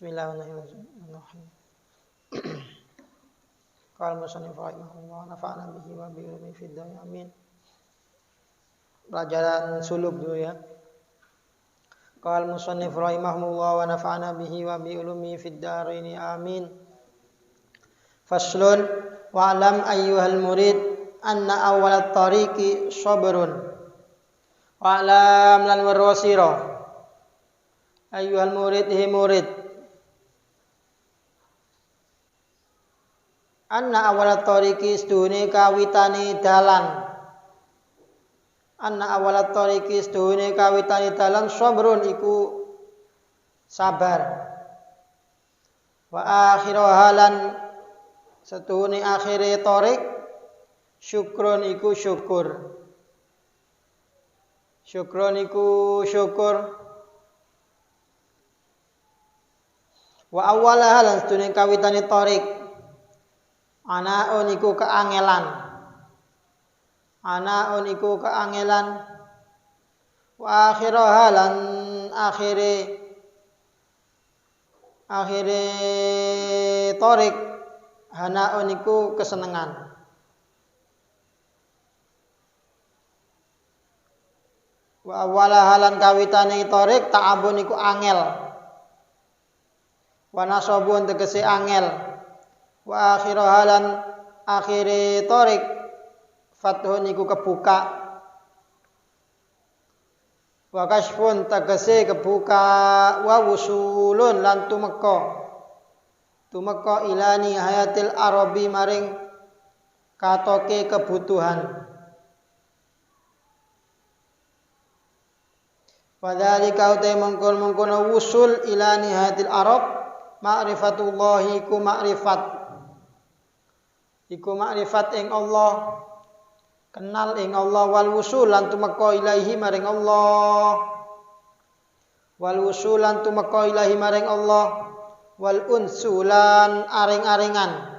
Bismillahirrahmanirrahim. Qala musannif rahimahullah nafa'ana bihi wa bi ilmi fid dunya amin. Pelajaran suluk dulu ya. Qala musannif rahimahullah wa nafa'ana bihi wa bi ilmi fid dharain amin. Faslun wa alam ayyuhal murid anna awwalat tariqi sabrun. Wa alam lan warwasira ayyuhal murid hi murid anna awalat tariqi sedune kawitane dalan. Anna awalat tariqi sedune kawitane dalan sabrun iku sabar. Wa akhiru halan sedune akhire tariq syukrun iku syukur. Syukrun iku syukur. Wa awwala halan sedune kawitane tariq anaun iku keangelan. Anaun iku keangelan. Wa akhiraha lan akhire tarik hanaun iku kesenengan. Wa awwala halan kawitane tarik ta'abun iku angel. Wa nasabun tegese angel. Wa akhiru halan akhiri tarik fathun iku kebuka. Wa kashfun tegese kebuka. Wa wusulun lan tumeka ilani hayatil arabi maring katoke kebutuhan. Wa dzalika uta mungkon wusul ilani hayatil arab ma'rifatullahi iku ma'rifat. Iku makrifat ing Allah, kenal ing Allah wal wusulan tumeka ilahi maring Allah. Wal wusulan tumeka ilahi maring Allah wal unsulan aring-aringan.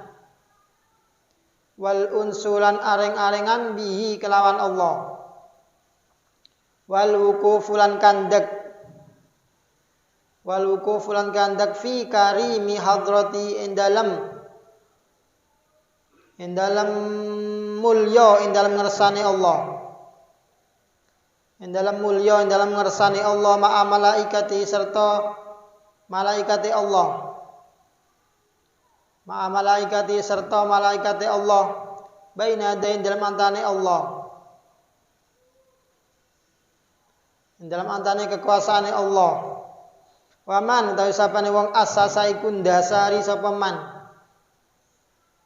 Wal unsulan aring-aringan bihi kelawan Allah. Wal wuqufulan kandek. Wal wuqufulan kandek fi karimi hadrati ing dalam mulya ing dalam ngersani Allah. Ing dalam mulya ing dalam ngersani Allah ma'a malaikati serta malaikati Allah. Ma'a malaikati serta malaikati Allah baina dain dalam antane Allah. Ing dalam antane kekuasaane Allah. Wa man utawi sapane wong asasa iku ndasari sapa man.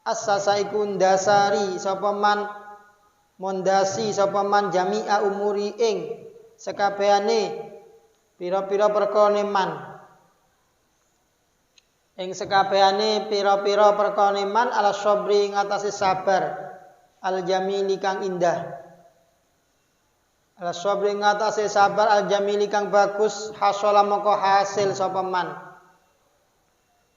Asasa iku ndasari sapa man mondasi sapa man jami'a umuri ing sekabehane pira-pira perkara man. Ing sekabehane pira-pira perkara man ala sabri ngatasi sabar al jamili kang indah. Ala sabri ngatasi sabar al jamili kang bagus hasala moko hasil sapa man.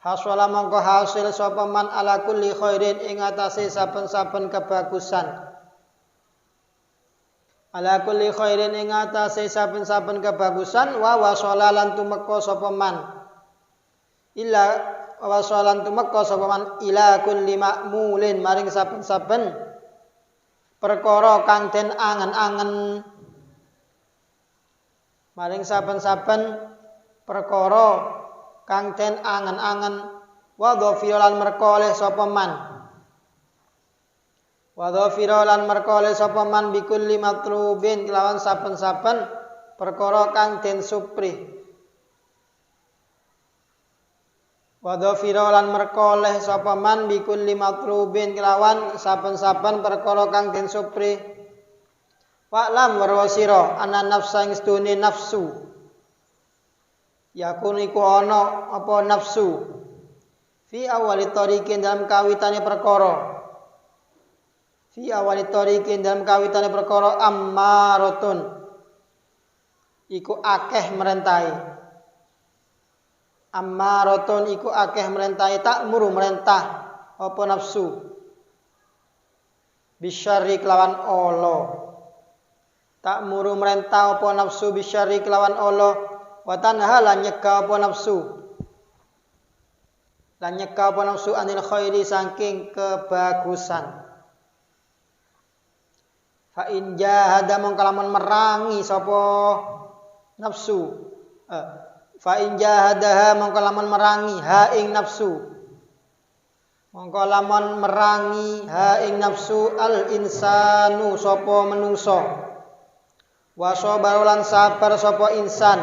Haswala mongko hasil sapa man ala kulli khairin ing atase saben-saben kebagusan. Ala kulli khairin ing atase saben-saben kebagusan wa wasalalan tumeka sapa man. Illa wasalan tumeka sapa man ila kulli ma'mulin maring saben-saben perkara kang den angen-angen. Maring saben-saben perkara kang den angen-angen wa dhafiran merkoleh sapa man. Wa dhafiran merkoleh sapa man bikulli matlubin kelawan saben-saben perkara kang den supri. Wa dhafiran merkoleh sapa man bikulli matlubin kelawan saben-saben perkara kang den supri. Wa lam warwasira ana nafsa ing sedune nafsu. Yakun iku ana apa nafsu fi awali tariqin dalam kawitane perkara. Fi awali tariqin dalam kawitane perkara ammaratun iku akeh merintahi. Ammaratun iku akeh merintahi tak muru merintah apa nafsu. Bisyarri kelawan Allah. Tak muru merintah apa nafsu bisyarri kelawan Allah. Wa tanha lan nyegah apa nafsu lan nyegah apa nafsu anil khairi saking kebagusan. Fa in jahada mongko lamun merangi sapa nafsu. Fa in jahadaha mongko lamun merangi ha ing nafsu. Mongko lamun merangi ha ing nafsu al insanu sapa menungso. Wa sabara lan sabar sapa insan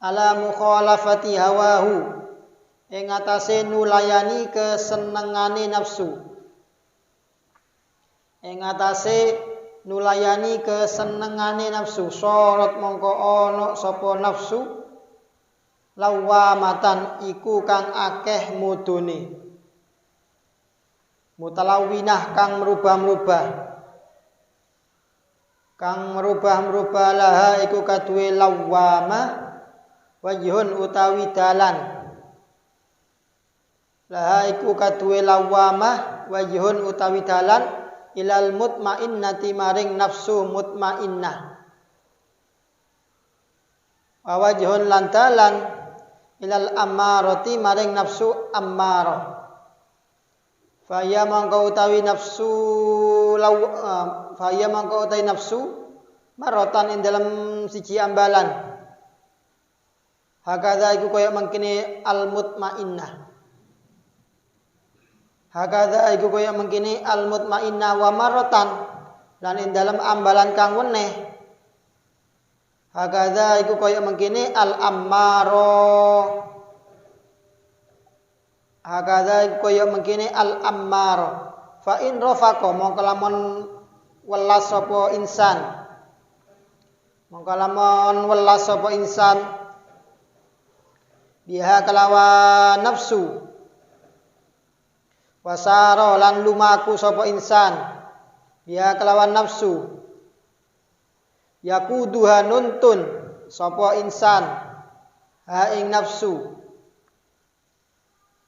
ala mukhalafati hawahu ing atase nulayani kesenengane nafsu. Ing atase nulayani kesenengane nafsu. Sorot mongko ana sapa nafsu lawamatan iku kang akeh mudune. Mutalawinah kang merubah-merubah. Kang merubah-merubah laha iku kaduwe lawamah wajhun utawi dalan. Laha iku kaduwe lawamah wajhun utawi dalan ilal mutmainnati maring nafsu mutmainnah. Wa wajhun lan dalan ilal ammarati maring nafsu ammarah. Faya mangko utawi nafsu faya mangko utawi nafsu marotan ing dalam siji ambalan. Hakadha iku kaya mangkene al mutmainnah. Hakadha iku kaya mangkene al mutmainnah wa marotan lan ing dalam ambalan kang weneh. Hakadha iku kaya mangkene al ammaro. Hakadha kaya mengkene al ammar fa in rafaqa mongko lamun welas sapa insan biha kalawan nafsu wasara lan lumaku sapa insan biha kalawan nafsu yakuduha nuntun sapa insan ha ing nafsu.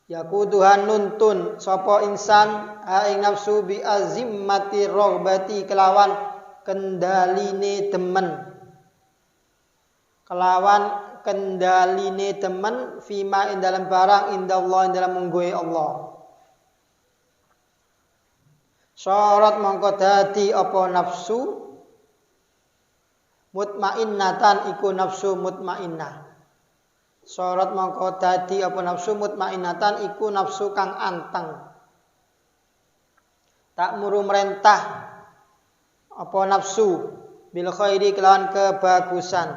Yakuduhan nuntun sapa insan ha ing nafsu bi azimmati raghbati kelawan kendaline demen. Kelawan kendaline demen fima ing dalam barang indallah ing dalam mungguhe Allah. Syarat mongko dadi apa nafsu mutmainnatan iku nafsu mutmainnah. Syarat mongko dadi apa nafsu mutmainnatan iku nafsu kang anteng. Tak muru merentah apa nafsu bil khairi kelawan kebagusan.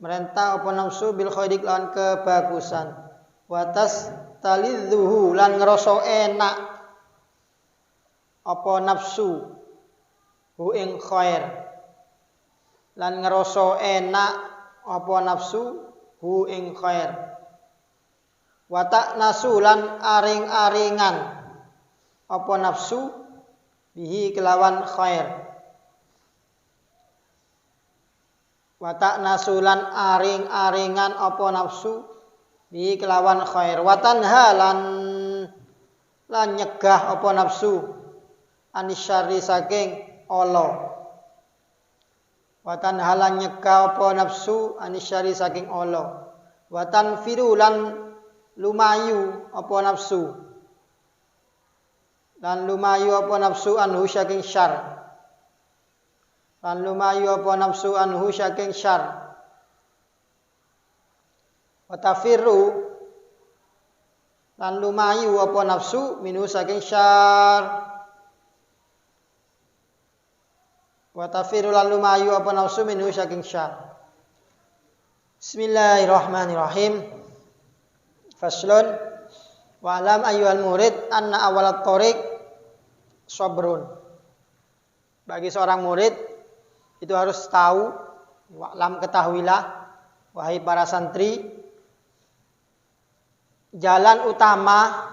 Merentah apa nafsu bil khairi kelawan kebagusan. Wa tastalidzuhu lan ngrasa enak apa nafsu hu ing khair. Lan ngrasa enak apa nafsu hu ing khair. Wa ta'nasu lan aring-aringan apa nafsu bihi kelawan khair. Wa ta'nasu lan aring-aringan apa nafsu bihi kelawan khair. Wa tanha lan nyegah apa nafsu anisyari saking Allah. Watan halan nyegah apa nafsu anisyari saking Allah. Watan firu lan lumayu apa nafsu. Lan lumayu apa nafsu anhu saking syar. Lan lumayu apa nafsu anhu saking syar. Watafiru lan lumayu apa nafsu minhu saking syar. Wa tafiru lan lumayu apa nafsu minhu saking syar. Bismillahirrahmanirrahim. Faslun wa alam ayyuhal murid anna awalat thoriq sabrun. Bagi seorang murid itu harus tahu, wa alam ketahuilah wahai para santri, jalan utama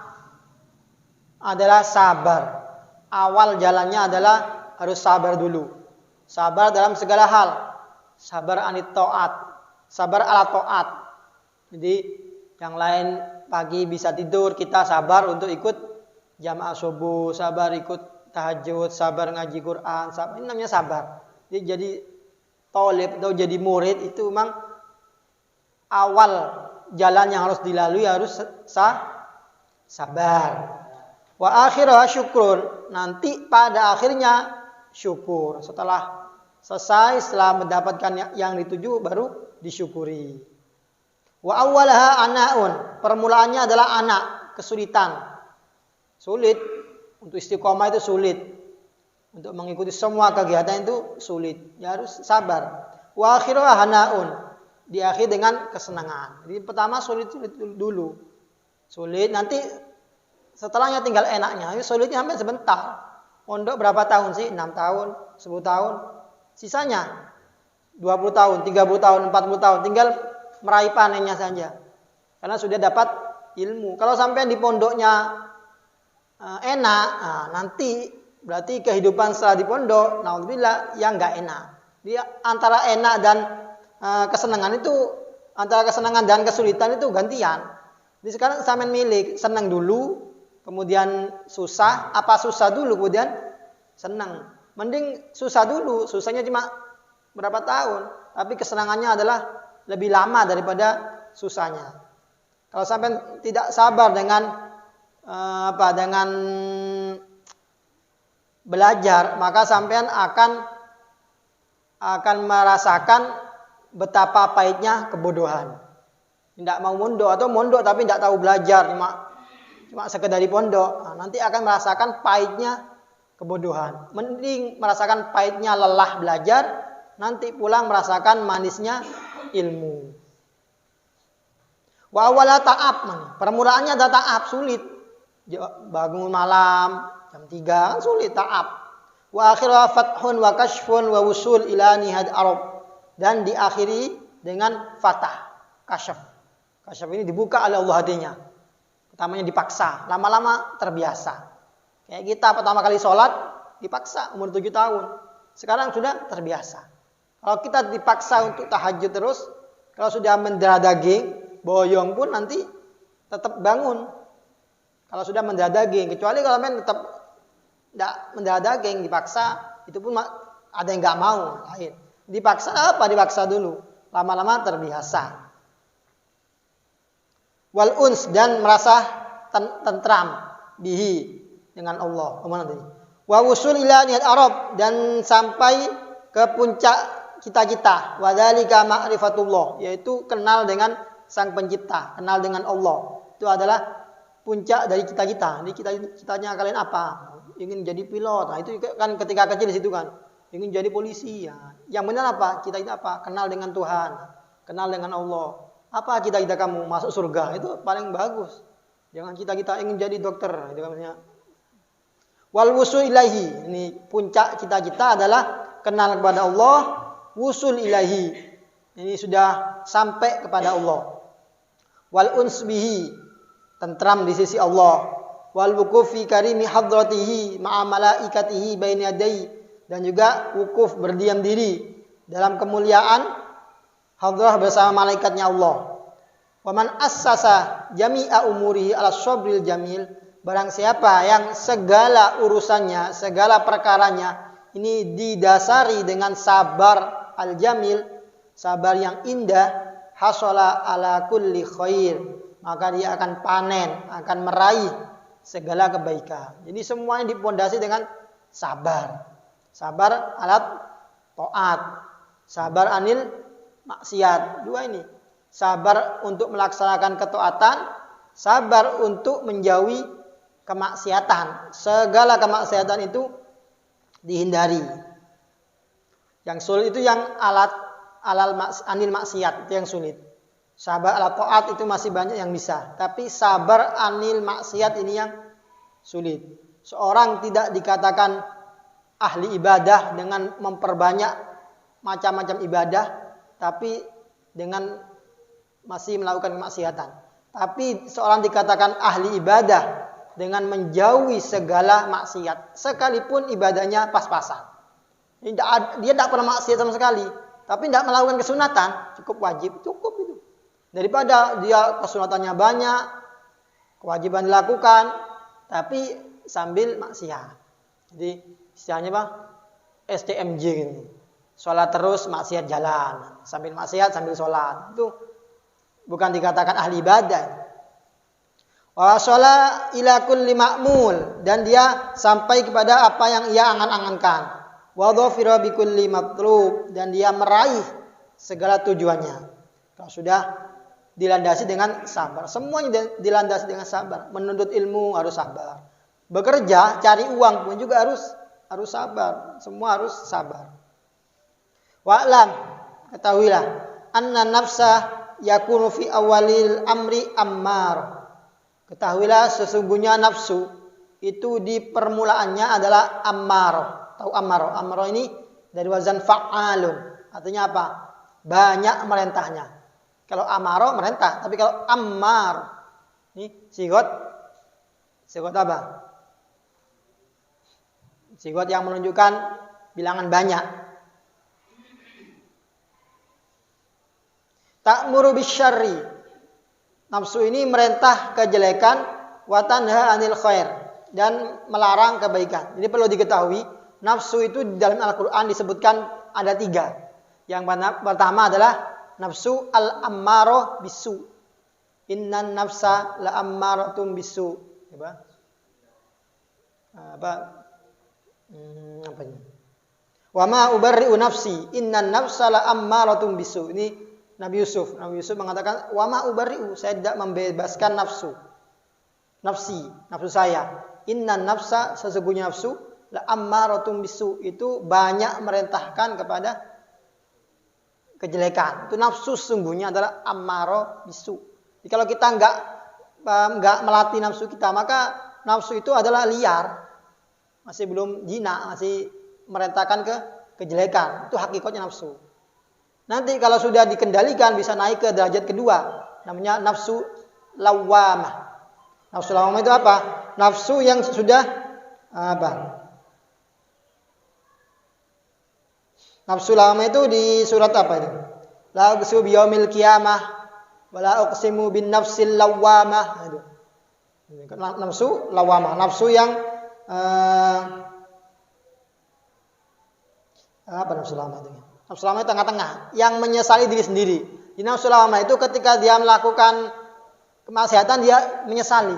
adalah sabar. Awal jalannya adalah harus sabar dulu. Sabar dalam segala hal. Sabar anit ta'at. Sabar ala ta'at. Jadi yang lain pagi bisa tidur, kita sabar untuk ikut jamaah subuh, sabar ikut tahajud, sabar ngaji Quran. Sabar. Ini namanya sabar. Jadi tolib atau jadi murid itu memang awal jalan yang harus dilalui harus sabar. Wa akhirah syukrun, nanti pada akhirnya syukur. Setelah selesai, setelah mendapatkan yang dituju baru disyukuri. Wa awwalaha anaun, permulaannya adalah anak, kesulitan. Sulit untuk istiqomah itu sulit. Untuk mengikuti semua kegiatan itu sulit. Ya harus sabar. Wa akhirah hanaun, diakhiri dengan kesenangan. Jadi pertama sulit dulu. Sulit, nanti setelahnya tinggal enaknya. Sulitnya sampai sebentar. Pondok berapa tahun sih? 6 tahun, 10 tahun. Sisanya 20 tahun, 30 tahun, 40 tahun. Tinggal meraih panennya saja. Karena sudah dapat ilmu. Kalau sampai di pondoknya enak, nanti berarti kehidupan setelah di pondok, naudzubillah, yang enggak enak. Dia antara enak dan kesenangan itu, antara kesenangan dan kesulitan itu gantian. Jadi sekarang sampean milih, senang dulu, kemudian susah, apa susah dulu, kemudian senang. Mending susah dulu, susahnya cuma berapa tahun, tapi kesenangannya adalah lebih lama daripada susahnya. Kalau sampean tidak sabar dengan dengan belajar, maka sampean akan merasakan betapa pahitnya kebodohan. Tidak mau mondok atau mondok tapi tidak tahu belajar, cuma sekedar di pondok. Nah, nanti akan merasakan pahitnya kebodohan. Mending merasakan pahitnya lelah belajar, nanti pulang merasakan manisnya ilmu. Wa awwala ta'ab, permulaannya ada ta'ab, sulit. Bangun malam jam 3 sulit, ta'ab. Wa akhirah fathun wa kashfun wa wusul ila nihad arab, dan diakhiri dengan fatah, kasyaf. Kasyaf ini dibuka oleh Allah hatinya. Pertamanya dipaksa, lama-lama terbiasa. Kayak kita pertama kali sholat dipaksa umur 7 tahun. Sekarang sudah terbiasa. Kalau kita dipaksa untuk tahajud terus, kalau sudah mendarah daging, boyong pun nanti tetap bangun. Kalau sudah mendarah daging, kecuali kalau tetap tidak mendarah daging, dipaksa, itu pun ada yang nggak mau. Lain. Dipaksa apa? Dipaksa dulu. Lama-lama terbiasa. Wal uns, dan merasa tentram bihi, dengan Allah. Wa wusul ila nihad arab, dan sampai ke puncak cita-cita. Wa dzalika ma'rifatullah, yaitu kenal dengan Sang Pencipta, kenal dengan Allah. Itu adalah puncak dari cita-cita. Ini cita-citanya kalian apa? Ingin jadi pilot. Nah, itu kan ketika kecil di situ kan. Ingin jadi polisi. Ya. Yang benar apa? Cita-cita apa? Kenal dengan Tuhan, kenal dengan Allah. Apa cita-cita kamu? Masuk surga. Itu paling bagus. Jangan cita-cita ingin jadi dokter. Itu namanya. Wal wusul ilahi. Ini puncak cita-cita adalah kenal kepada Allah. Wusul ilahi. Ini sudah sampai kepada Allah. Wal uns bihi, tentram di sisi Allah. Wal wukuf fi karimi hadratihi ma'a malaikatihi baina yadayhi, dan juga wukuf berdiam diri dalam kemuliaan hadrah bersama malaikatnya Allah. Wa man assasa jami'a umurihi ala sabril jamil, barang siapa yang segala urusannya, segala perkaranya ini didasari dengan sabar al-jamil, sabar yang indah, hasala ala kulli khair, maka dia akan panen, akan meraih segala kebaikan. Jadi semuanya dipondasi dengan sabar. Sabar alat taat, sabar anil maksiat. Dua ini. Sabar untuk melaksanakan ketaatan, sabar untuk menjauhi kemaksiatan. Segala kemaksiatan itu dihindari. Yang sulit itu yang anil maksiat, itu yang sulit. Sabar ala taat itu masih banyak yang bisa, tapi sabar anil maksiat ini yang sulit. Seorang tidak dikatakan ahli ibadah dengan memperbanyak macam-macam ibadah, tapi dengan masih melakukan kemaksiatan. Tapi seorang dikatakan ahli ibadah dengan menjauhi segala maksiat, sekalipun ibadahnya pas-pasan. Dia tidak pernah maksiat sama sekali, tapi tidak melakukan kesunatan, cukup wajib, cukup itu. Daripada dia kesunatannya banyak, kewajiban dilakukan, tapi sambil maksiat. Jadi istilahnya apa? STMJ gitu. Sholat terus, maksiat jalan. Sambil maksiat, sambil sholat. Itu bukan dikatakan ahli ibadah. Wa wasala ila kulli ma'mul, dan dia sampai kepada apa yang ia angan-angankan. Wa dhafira bi kulli matlub, dan dia meraih segala tujuannya. Kalau sudah dilandasi dengan sabar. Semuanya dilandasi dengan sabar. Menuntut ilmu harus sabar. Bekerja, cari uang pun juga harus sabar. Semua harus sabar. Wa'lam, ketahuilah, anna nafsa yakunu fi awalil amri ammar. Ketahuilah sesungguhnya nafsu itu di permulaannya adalah ammar. Tahu ammar? Ammar ini dari wazan fa'alun. Artinya apa? Banyak merentahnya. Kalau amaro merentah, tapi kalau ammar ini sigot apa? Sigot yang menunjukkan bilangan banyak. Ta'muru bisyarri. Nafsu ini merentah kejelekan, wa tanha 'anil khair, dan melarang kebaikan. Jadi perlu diketahui, nafsu itu di dalam Al-Qur'an disebutkan ada 3. Yang pertama adalah nafsu al-ammarah bisu. Innan nafsa la ammaratum bisu. Apa ini? Wa ma ubarri'u nafsi, innan nafsa la ammaratum bisu. Ini Nabi Yusuf mengatakan, wa ma ubarri'u, saya tidak membebaskan nafsu saya. Innan nafsa, sesungguhnya nafsu, la ammaratum bisu, itu banyak merentahkan kepada kejelekan. Itu nafsu sesungguhnya adalah ammaro bisu. Jadi kalau kita enggak melatih nafsu kita, maka nafsu itu adalah liar. Masih belum jina, masih merentahkan ke kejelekan. Itu hakikatnya nafsu. Nanti kalau sudah dikendalikan bisa naik ke derajat kedua. Namanya nafsu lawamah. Nafsu lawamah itu apa? Nafsu yang sudah apa? Nafsu lawamah itu di surat apa itu? La uqsimu biyaumil qiyamah wa la uqsimu bin nafsil lawamah. Itu. Nafsu lawamah, nafsu yang apa nafsu lawamah itu? Nafsu lawamah itu tengah-tengah, yang menyesali diri sendiri. Di nafsu lawamah itu ketika dia melakukan kemaksiatan dia menyesali.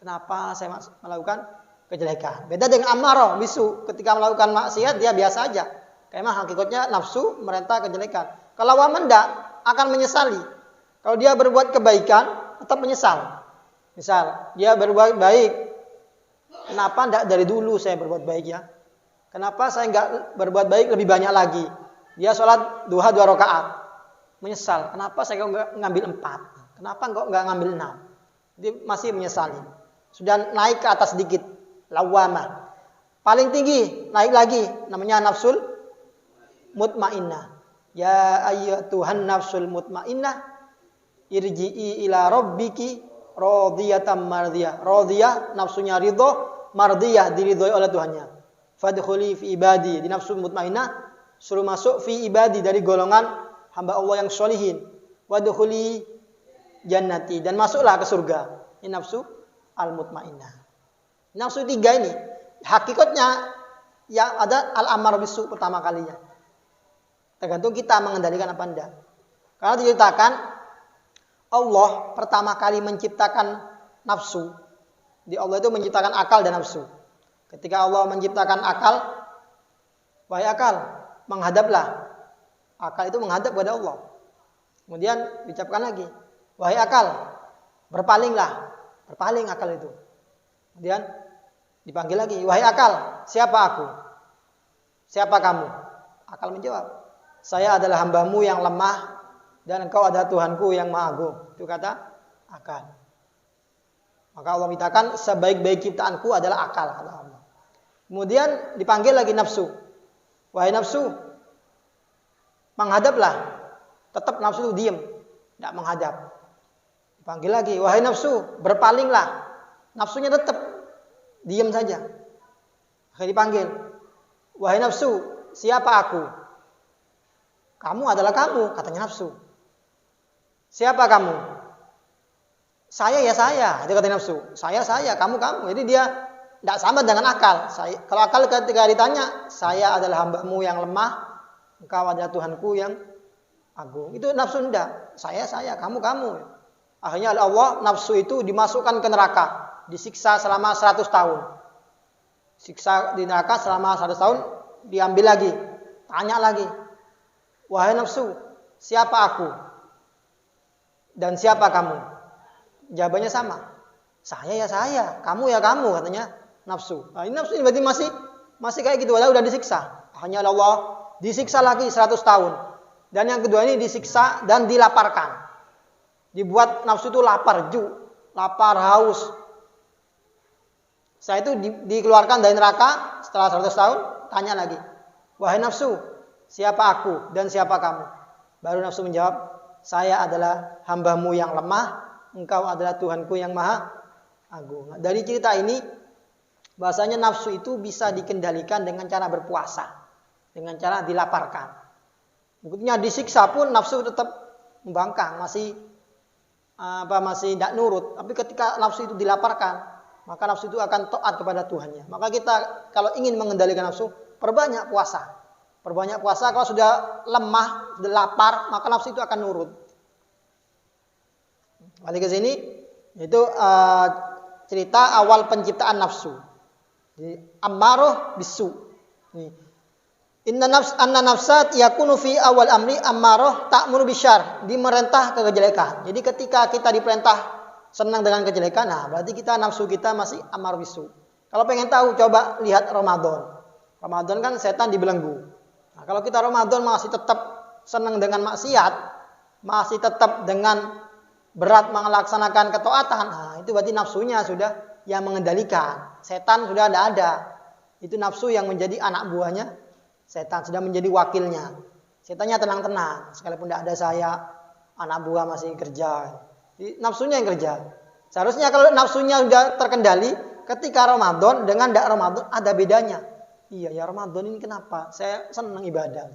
Kenapa saya melakukan kejelekan? Beda dengan ammarah bisu, ketika melakukan maksiat dia biasa aja. Karena hakikatnya nafsu merentah kejelekan. Kalau lawamah enggak, akan menyesali. Kalau dia berbuat kebaikan tetap menyesal. Misal dia berbuat baik, kenapa enggak dari dulu saya berbuat baik ya? Kenapa saya enggak berbuat baik lebih banyak lagi? Dia sholat duha 2 rakaat. Menyesal. Kenapa saya enggak ngambil 4? Kenapa enggak ngambil 6? Dia masih menyesali. Sudah naik ke atas sedikit. Lawamah. Paling tinggi, naik lagi. Namanya nafsul mutmainnah. Ya ayyatuhan nafsul mutmainnah. Irji'i ila rabbiki radiyatan mardiyah. Radiyah, nafsunya ridho. Mardiyah, diridhoi oleh Tuhannya. Fadkhuli fi ibadi. Di nafsul mutmainnah suruh masuk fi ibadi, dari golongan hamba Allah yang sholihin. Wadkhuli jannati, dan masuklah ke surga. Ini nafsu al-mutmainnah. Nafsu 3 ini hakikatnya yang ada al-ammar bisu pertama kalinya. Tergantung kita mengendalikan apa enggak. Karena diceritakan Allah pertama kali menciptakan nafsu. Di Allah itu menciptakan akal dan nafsu. Ketika Allah menciptakan akal, wahai akal, menghadaplah. Akal itu menghadap kepada Allah. Kemudian diucapkan lagi, wahai akal, berpalinglah. Berpaling akal itu. Kemudian dipanggil lagi, wahai akal, siapa aku? Siapa kamu? Akal menjawab, saya adalah hambamu yang lemah dan engkau adalah Tuhanku yang maha agung. Itu kata akal. Maka Allah mintakan sebaik-baik ciptaanku adalah akal, kata Allah. Kemudian dipanggil lagi nafsu. Wahai nafsu, menghadaplah. Tetap nafsu itu diam, tidak menghadap. Dipanggil lagi, wahai nafsu, berpalinglah. Nafsunya tetap diam saja. Akhirnya dipanggil, wahai nafsu, siapa aku? Kamu adalah kamu, katanya nafsu. Siapa kamu? Saya ya saya, itu kata nafsu. Saya, kamu. Jadi dia tidak sama dengan akal. Kalau akal ketika ditanya, saya adalah hambamu yang lemah, engkau adalah Tuhanku yang agung. Itu nafsu enggak. Saya, kamu. Akhirnya Allah nafsu itu dimasukkan ke neraka, disiksa selama 100 tahun. Siksa di neraka selama 100 tahun, diambil lagi, tanya lagi. Wahai nafsu, siapa aku? Dan siapa kamu? Jawabannya sama. Saya, kamu ya kamu, katanya nafsu. Nah, ini nafsu ini berarti masih kayak gitu, walau udah disiksa. Akhirnya Allah disiksa lagi 100 tahun. Dan yang kedua ini disiksa dan dilaparkan. Dibuat nafsu itu lapar, haus. Setelah itu dikeluarkan dari neraka setelah 100 tahun, tanya lagi. Wahai nafsu, siapa aku dan siapa kamu? Baru nafsu menjawab, saya adalah hambamu yang lemah, engkau adalah Tuhanku yang maha agung. Dari cerita ini, bahasanya nafsu itu bisa dikendalikan dengan cara berpuasa, dengan cara dilaparkan. Buktinya disiksa pun nafsu tetap membangkang, masih tidak nurut. Tapi ketika nafsu itu dilaparkan, maka nafsu itu akan taat kepada Tuhannya. Maka kita kalau ingin mengendalikan nafsu, perbanyak puasa. Kalau sudah lemah, sudah lapar, maka nafsu itu akan nurut. Balik ke sini, itu cerita awal penciptaan nafsu. Ammaroh bisu. Inna nafsat yakunu fi awal amri ammaroh ta'muru bisyarr, dimerintah ke kejelekan. Jadi ketika kita diperintah senang dengan kejelekan, nah berarti kita nafsu kita masih ammar bisu. Kalau pengen tahu, coba lihat Ramadan. Ramadan kan setan dibelenggu. Nah, kalau kita Ramadan masih tetap senang dengan maksiat, masih tetap dengan berat melaksanakan ketaatan, nah itu berarti nafsunya sudah yang mengendalikan. Setan sudah tidak ada. Itu nafsu yang menjadi anak buahnya setan, sudah menjadi wakilnya. Setannya tenang-tenang, sekalipun tidak ada saya, anak buah masih kerja. Jadi, nafsunya yang kerja. Seharusnya kalau nafsunya sudah terkendali, ketika Ramadan dengan tidak Ramadan ada bedanya. Iya ya, Ramadan ini kenapa? Saya senang ibadah.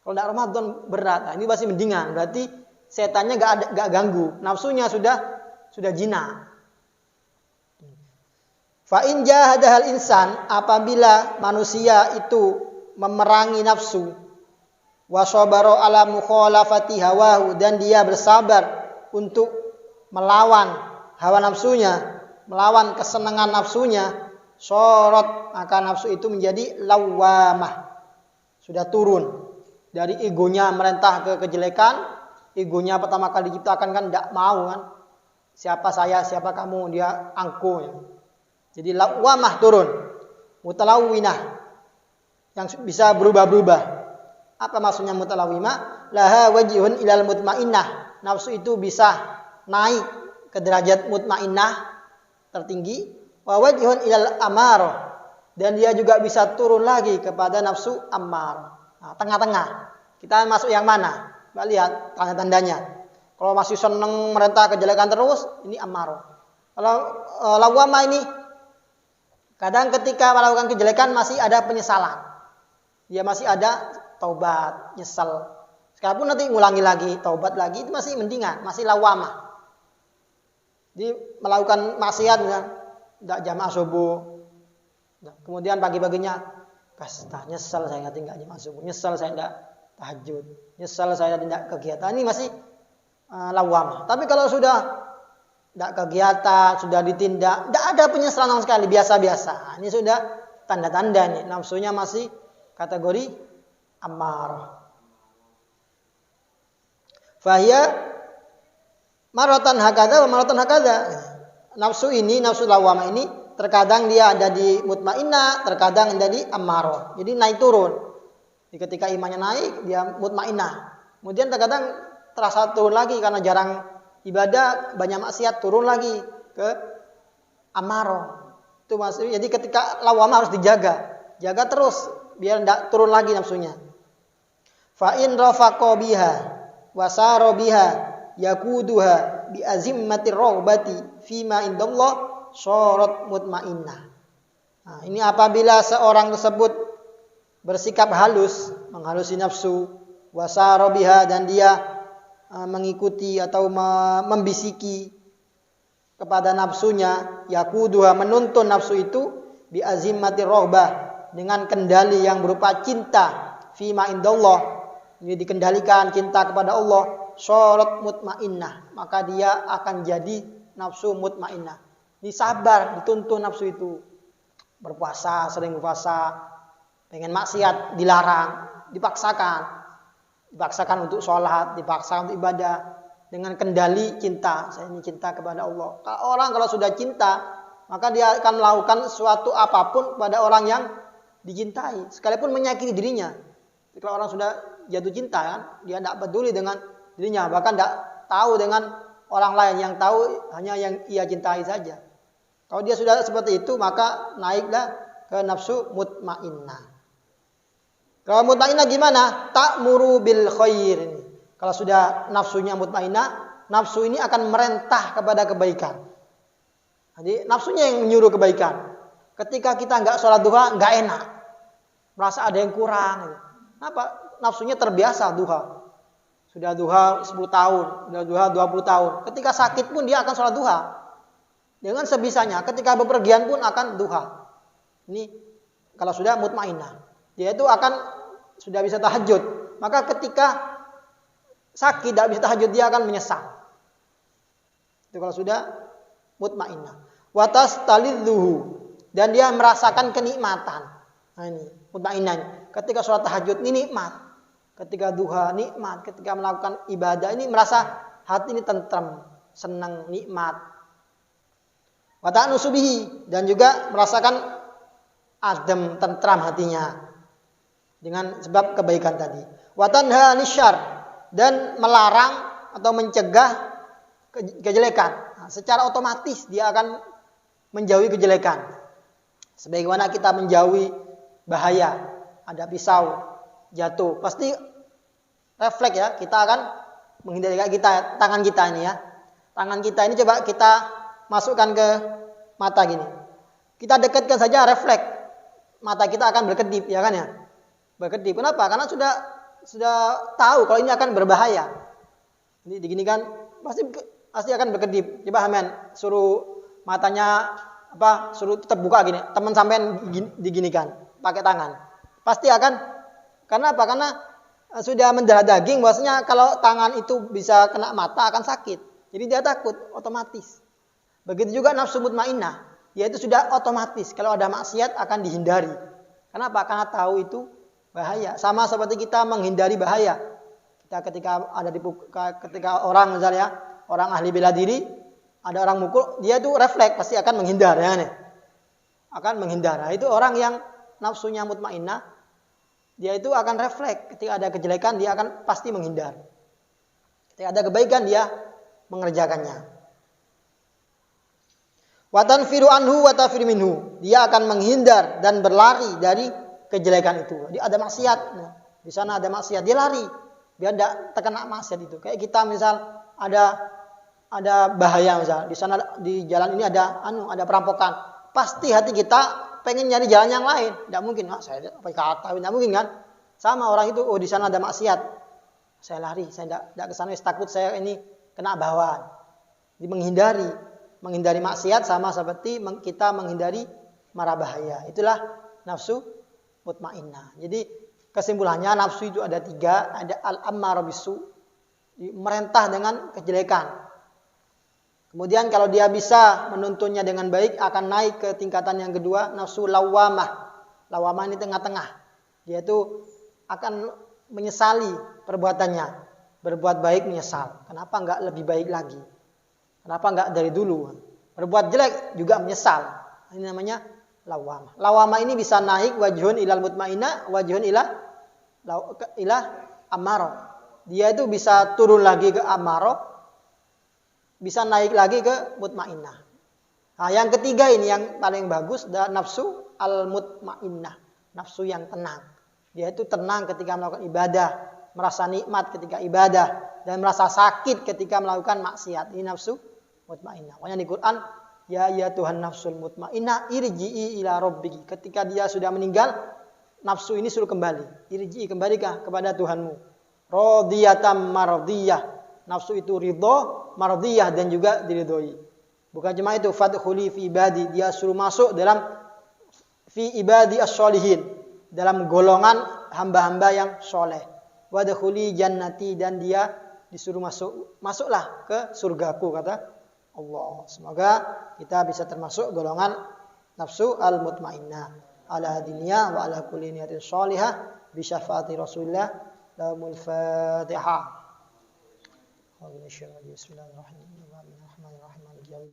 Kalau tidak Ramadan berat. Nah, ini masih mendingan. Berarti setannya gak ganggu. Nafsunya sudah jinak. Fa in jahadahal insan, apabila manusia itu memerangi nafsu, wasabara ala mukhalafati hawahu, dan dia bersabar untuk melawan hawa nafsunya, melawan kesenangan nafsunya, sorot, maka nafsu itu menjadi lawamah, sudah turun dari egonya merentah ke kejelekan. Egonya pertama kali diciptakan kan tidak mau kan, siapa saya, siapa kamu, dia angkuh ya. Jadi lawamah turun, mutalawinah, yang bisa berubah-berubah. Apa maksudnya mutalawimah? Laha wajihun ilal mutmainnah. Nafsu itu bisa naik ke derajat mutmainnah tertinggi. Wa wajihun ilal amarah. Dan dia juga bisa turun lagi kepada nafsu ammar. Nah, tengah-tengah. Kita masuk yang mana? Kita lihat tanda-tandanya. Kalau masih senang merentah kejelekan terus, ini ammar. Kalau lawamah ini, kadang ketika melakukan kejelekan masih ada penyesalan. Dia masih ada taubat, nyesal. Sekalipun nanti ngulangi lagi, taubat lagi, itu masih mendingan, masih lawamah. Jadi melakukan maksiat, tidak jamaah subuh. Kemudian pagi-paginya, nyesal saya nggak jamaah subuh, nyesal saya tidak tahajud, nyesal saya tidak kegiatan. Ini masih lawamah. Tapi kalau sudah tidak kegiatan, sudah ditindak, tidak ada penyesalan sama sekali, biasa-biasa. Ini sudah tanda-tanda nih, nafsunya masih kategori ammar. Fahya maratan hakada wa maratan hakada. Nafsu ini, nafsu lawamah ini terkadang dia ada di mutmainnah, terkadang ada di ammar. Jadi naik turun. Jadi ketika imannya naik, dia mutmainnah. Kemudian terkadang terasa turun lagi karena jarang ibadah, banyak maksiat, turun lagi ke ammar. Itu maksudnya. Jadi ketika lawamah harus dijaga. Jaga terus biar tidak turun lagi nafsunya. Fa in rafaqa biha wa sara biha yakuduha bi azimmati raghbati fima indallah syarat mutmainnah. Nah, ini apabila seorang tersebut bersikap halus, menghalusi nafsu, wa sara biha, dan dia mengikuti atau membisiki kepada nafsunya, yakuduha, menuntun nafsu itu bi azimmati raghbah, dengan kendali yang berupa cinta, fima indallah, ini dikendalikan cinta kepada Allah, syarat mutmainnah, maka dia akan jadi nafsu mutmainnah. Disabar, dituntun nafsu itu. Berpuasa, sering berpuasa, pengen maksiat, dilarang, dipaksakan untuk sholat, dipaksakan untuk ibadah, dengan kendali cinta. Saya ini cinta kepada Allah. Orang kalau sudah cinta, maka dia akan melakukan suatu apapun pada orang yang dicintai, sekalipun menyakiti dirinya. Kalau orang sudah jatuh cinta, kan, dia tidak peduli dengan dirinya, bahkan tidak tahu dengan orang lain, yang tahu hanya yang ia cintai saja. Kalau dia sudah seperti itu, maka naiklah ke nafsu mutmainnah. Kalau mutmainnah gimana? Ta'muru bil khair. Kalau sudah nafsunya mutmainnah, nafsu ini akan merentah kepada kebaikan. Jadi nafsunya yang menyuruh kebaikan. Ketika kita nggak sholat duha, nggak enak, merasa ada yang kurang. Kenapa? Nafsunya terbiasa duha. Sudah duha 10 tahun, sudah duha 20 tahun. Ketika sakit pun dia akan sholat duha. Dengan sebisanya, ketika bepergian pun akan duha. Ini kalau sudah mutmainnah. Dia itu akan sudah bisa tahajud. Maka ketika sakit tidak bisa tahajud, dia akan menyesal. Itu kalau sudah mutmainnah. Wa tastalidzuhu, dan dia merasakan kenikmatan. Nah ini mutmainnah. Ketika sholat tahajud ini nikmat. Ketika duha nikmat. Ketika melakukan ibadah ini merasa hati ini tentram, senang, nikmat. Wa ta'nusubihi, dan juga merasakan adem, tentram hatinya dengan sebab kebaikan tadi. Wa tanha anisyar, dan melarang atau mencegah kejelekan. Nah, secara otomatis dia akan menjauhi kejelekan. Sebagaimana kita menjauhi bahaya, ada pisau jatuh, pasti refleks ya, kita akan menghindari. Kita, tangan kita ini ya, tangan kita ini coba kita masukkan ke mata gini, kita dekatkan saja, refleks mata kita akan berkedip, ya kan ya, berkedip. Kenapa? Karena sudah tahu kalau ini akan berbahaya. Ini diginikan pasti akan berkedip. Coba Hamen suruh matanya suruh tetap buka gini, teman sampean diginikan pakai tangan, pasti akan. Karena apa? Karena sudah mendarah daging bahwasanya kalau tangan itu bisa kena mata akan sakit. Jadi dia takut otomatis. Begitu juga nafsu mutmainnah, yaitu sudah otomatis kalau ada maksiat akan dihindari. Kenapa? Karena tahu itu bahaya. Sama seperti kita menghindari bahaya. Kita ketika orang misalnya orang ahli bela diri, ada orang mukul, dia itu refleks pasti akan menghindar ya nih. Akan menghindar. Nah, itu orang yang nafsunya mutmainnah, dia itu akan refleks. Ketika ada kejelekan dia akan pasti menghindar. Ketika ada kebaikan dia mengerjakannya. Wa tanfiru anhu wa tafiru minhu. Dia akan menghindar dan berlari dari kejelekan itu. Jadi ada maksiat. Nah, di sana ada maksiat, dia lari biar tidak terkena maksiat itu. Kayak kita misal ada bahaya misal di sana, di jalan ini ada perampokan. Pasti hati kita pengen nyari jalan yang lain. Tidak mungkin, saya pakai kata, tidak mungkin kan? Sama orang itu, di sana ada maksiat, saya lari, saya tidak ke sana, takut saya ini kena bawaan. Jadi menghindari maksiat sama seperti kita menghindari mara bahaya. Itulah nafsu mutmainnah. Jadi kesimpulannya nafsu itu ada 3, ada al-ammarah bisu, merentah dengan kejelekan. Kemudian kalau dia bisa menuntunnya dengan baik akan naik ke tingkatan yang kedua, nafsu lawamah. Lawamah ini tengah-tengah. Dia itu akan menyesali perbuatannya. Berbuat baik menyesal. Kenapa enggak lebih baik lagi? Kenapa enggak dari dulu? Berbuat jelek juga menyesal. Ini namanya lawamah. Lawamah ini bisa naik wajhun ilal mutmainnah, wajhun ila ammarah. Dia itu bisa turun lagi ke ammarah, bisa naik lagi ke mutmainnah. Nah, yang ketiga ini yang paling bagus adalah nafsu al-mutmainnah, nafsu yang tenang. Dia itu tenang ketika melakukan ibadah, merasa nikmat ketika ibadah, dan merasa sakit ketika melakukan maksiat. Ini nafsu mutmainnah. Makanya di Quran, ya Tuhan nafsul mutmainnah, irji'i ila rabbiki. Ketika dia sudah meninggal, nafsu ini suruh kembali. Irji'i, kembalikah kepada Tuhanmu. Radhiyatam mardiyah. Nafsu itu ridho, mardiyah, dan juga diridhoi. Bukan cuma itu, fadkhuli fi ibadi. Dia suruh masuk dalam fi ibadi as-sholihin, dalam golongan hamba-hamba yang soleh. wadkhuli jannati, dan dia disuruh masuklah ke surgaku, kata Allah. Semoga kita bisa termasuk golongan nafsu al-mutmainnah ala dunya wa ala kulli niyatin shalihah bi syafaati Rasulillah. Lahumul Fatihah. Bismillahirrahmanirrahim.